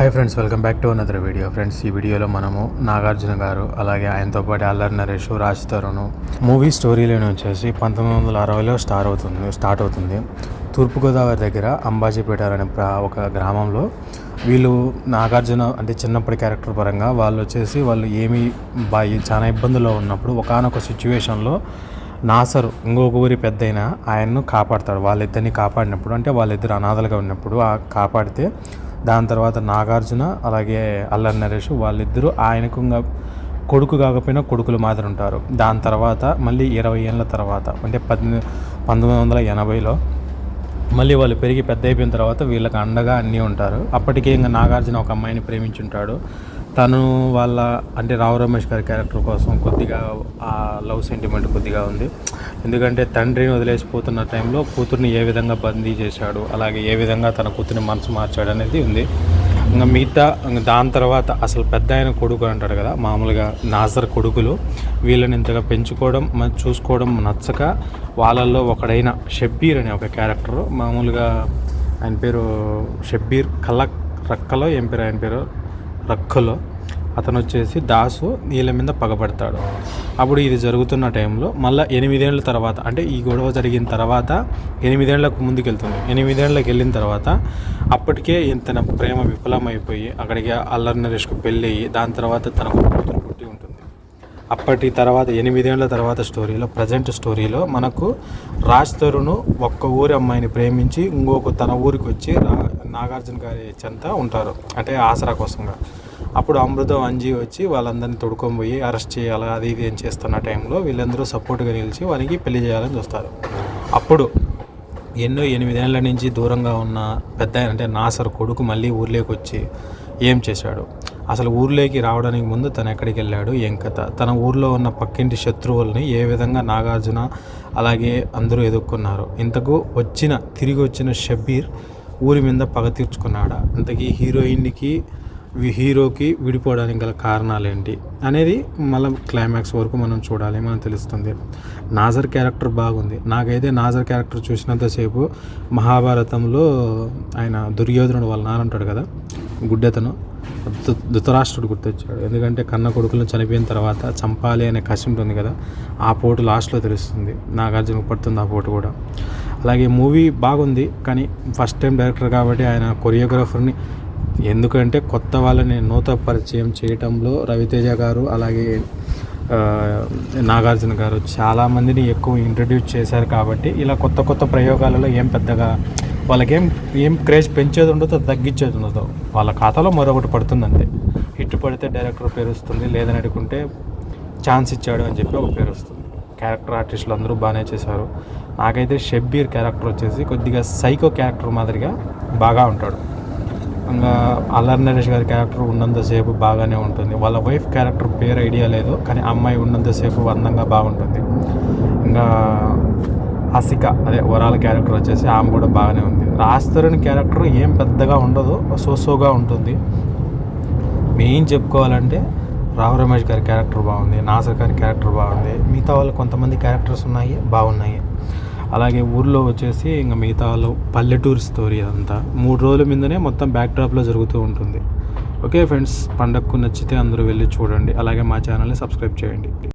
Hi friends, welcome back to another video. Friends, ఈ వీడియోలో మనము నాగార్జున గారు అలాగే ఆయనతో పాటు అల్లరి నరేష్, రాజ్ తరుణ్ మూవీ స్టోరీలోనే వచ్చేసి 1960లో స్టార్ట్ అవుతుంది. తూర్పుగోదావరి దగ్గర అంబాజీపేట అనే ఒక గ్రామంలో వీళ్ళు నాగార్జున అంటే చిన్నప్పటి క్యారెక్టర్ పరంగా వాళ్ళు ఏమీ చాలా ఇబ్బందుల్లో ఉన్నప్పుడు ఒకానొక సిచ్యువేషన్లో నాసర్ ఇంకొక ఊరి పెద్దయిన ఆయన్ను కాపాడతాడు. వాళ్ళిద్దరిని కాపాడినప్పుడు అంటే వాళ్ళిద్దరు అనాథలుగా ఉన్నప్పుడు కాపాడితే దాని తర్వాత నాగార్జున అలాగే అల్లరి నరేష్ వాళ్ళిద్దరూ ఆయనకు కొడుకు కాకపోయినా కొడుకులు మాత్రం ఉంటారు. దాని తర్వాత మళ్ళీ 20 ఏళ్ళ తర్వాత అంటే 1980లో మళ్ళీ వాళ్ళు పెరిగి పెద్ద అయిపోయిన తర్వాత వీళ్ళకి అండగా అన్నీ ఉంటారు. అప్పటికే ఇంకా నాగార్జున ఒక అమ్మాయిని ప్రేమించుంటాడు. తను వాళ్ళ అంటే రావు రమేష్ గారి క్యారెక్టర్ కోసం కొద్దిగా ఆ లవ్ సెంటిమెంట్ కొద్దిగా ఉంది. ఎందుకంటే తండ్రిని వదిలేసిపోతున్న టైంలో కూతుర్ని ఏ విధంగా బందీ చేశాడు, అలాగే ఏ విధంగా తన కూతుర్ని మనసు మార్చాడు అనేది ఉంది. ఇంకా దాని తర్వాత అసలు పెద్ద ఆయన కొడుకు అంటాడు కదా, మామూలుగా నాజర్ కొడుకులు వీళ్ళని ఇంతగా పెంచుకోవడం చూసుకోవడం నచ్చక వాళ్ళల్లో ఒకడైన షబ్బీర్ అనే ఒక క్యారెక్టర్, మామూలుగా ఆయన పేరు షబ్బీర్ రక్కలో ఏం పేరు ఆయన పేరు రక్కలో, అతను వచ్చేసి దాసు వీళ్ళ మీద పగబడతాడు. అప్పుడు ఇది జరుగుతున్న టైంలో మళ్ళీ 8 ఏళ్ళ తర్వాత అంటే ఈ గొడవ జరిగిన తర్వాత 8 ఏళ్లకు ముందుకు వెళ్తుంది. 8 ఏళ్ళకి వెళ్ళిన తర్వాత అప్పటికే తన ప్రేమ విఫలమైపోయి అక్కడికి అల్లరి నరేష్కు పెళ్ళి అయ్యి దాని తర్వాత తనకు కూతురు పుట్టి ఉంటుంది. అప్పటి తర్వాత 8 ఏళ్ల తర్వాత ప్రజెంట్ స్టోరీలో మనకు రాజ్ తరుణ్ ఒక్క ఊరి అమ్మాయిని ప్రేమించి ఇంకొక తన ఊరికి వచ్చి నాగార్జున గారి చెంత ఉంటారు అంటే ఆసరా కోసంగా. అప్పుడు అమృతం అంజీ వచ్చి వాళ్ళందరినీ తొడుకొని పోయి అరెస్ట్ చేయాలి అది ఇది ఏం చేస్తున్న టైంలో వీళ్ళందరూ సపోర్ట్గా నిలిచి వానికి పెళ్లి చేయాలని చూస్తారు. అప్పుడు 8 ఏళ్ళ నుంచి దూరంగా ఉన్న పెద్ద అంటే నాసర్ కొడుకు మళ్ళీ ఊర్లోకి వచ్చి ఏం చేశాడు, అసలు ఊర్లోకి రావడానికి ముందు తను ఎక్కడికి వెళ్ళాడు, ఏం కథ, తన ఊర్లో ఉన్న పక్కింటి శత్రువుల్ని ఏ విధంగా నాగార్జున అలాగే అందరూ ఎదుర్కొన్నారు, ఇంతకు తిరిగి వచ్చిన షబ్బీర్ ఊరి మీద పగ తీర్చుకున్నాడా, ఇంతకీ హీరోకి విడిపోవడానికి గల కారణాలు ఏంటి అనేది మళ్ళీ క్లైమాక్స్ వరకు మనం చూడాలి, మనం తెలుస్తుంది. నాజర్ క్యారెక్టర్ బాగుంది. నాకైతే నాజర్ క్యారెక్టర్ చూసినంతసేపు మహాభారతంలో ఆయన దుర్యోధనుడు వాళ్ళ నాన్న ఉంటాడు కదా గుడ్డెతను, ధృతరాష్ట్రుడు గుర్తొచ్చాడు. ఎందుకంటే కన్న కొడుకులను చనిపోయిన తర్వాత చంపాలి అనే కసి ఉంటుంది కదా, ఆ పోటు లాస్ట్లో తెలుస్తుంది. నాగార్జున పడుతుంది ఆ పోటు కూడా. అలాగే మూవీ బాగుంది, కానీ ఫస్ట్ టైం డైరెక్టర్ కాబట్టి ఆయన కొరియోగ్రాఫర్ని ఎందుకంటే కొత్త వాళ్ళని నూతన పరిచయం చేయటంలో రవితేజ గారు అలాగే నాగార్జున గారు చాలామందిని ఎక్కువ ఇంట్రడ్యూస్ చేశారు. కాబట్టి ఇలా కొత్త ప్రయోగాలలో ఏం పెద్దగా వాళ్ళకేం క్రేజ్ పెంచేది ఉండదు, తగ్గించేది ఉండదు. వాళ్ళ ఖాతాలో మరొకటి పడుతుందంతే. హిట్ పడితే డైరెక్టర్ పేరు వస్తుంది, లేదని అడుగుంటే ఛాన్స్ ఇచ్చాడు అని చెప్పి ఒక పేరు వస్తుంది. క్యారెక్టర్ ఆర్టిస్టులు అందరూ బాగానే చేశారు. నాకైతే షబ్బీర్ క్యారెక్టర్ వచ్చేసి కొద్దిగా సైకో క్యారెక్టర్ మాదిరిగా బాగా ఉంటాడు. ఇంకా అల్లరి నరేష్ గారి క్యారెక్టర్ ఉన్నంతసేపు బాగానే ఉంటుంది. వాళ్ళ వైఫ్ క్యారెక్టర్ పేరు ఐడియా లేదు, కానీ అమ్మాయి ఉన్నంతసేపు అందంగా బాగుంటుంది. ఇంకా హసిక అదే వరాల క్యారెక్టర్ వచ్చేసి ఆమె కూడా బాగానే ఉంది. రాజ్ తరుణ్ క్యారెక్టర్ ఏం పెద్దగా ఉండదు, సోగా ఉంటుంది. మెయిన్ చెప్పుకోవాలంటే రావు రమేష్ గారి క్యారెక్టర్ బాగుంది, నాసర్ గారి క్యారెక్టర్ బాగుంది, మిగతా వాళ్ళు కొంతమంది క్యారెక్టర్స్ బాగున్నాయి. అలాగే ఊర్లో వచ్చేసి ఇంకా మిగతా వాళ్ళు పల్లెటూరు స్టోరీ అదంతా 3 రోజుల మీదనే మొత్తం బ్యాక్ డ్రాప్లో జరుగుతూ ఉంటుంది. ఓకే ఫ్రెండ్స్, పండగకు నచ్చితే అందరూ వెళ్ళి చూడండి. అలాగే మా ఛానల్ని సబ్స్క్రైబ్ చేయండి.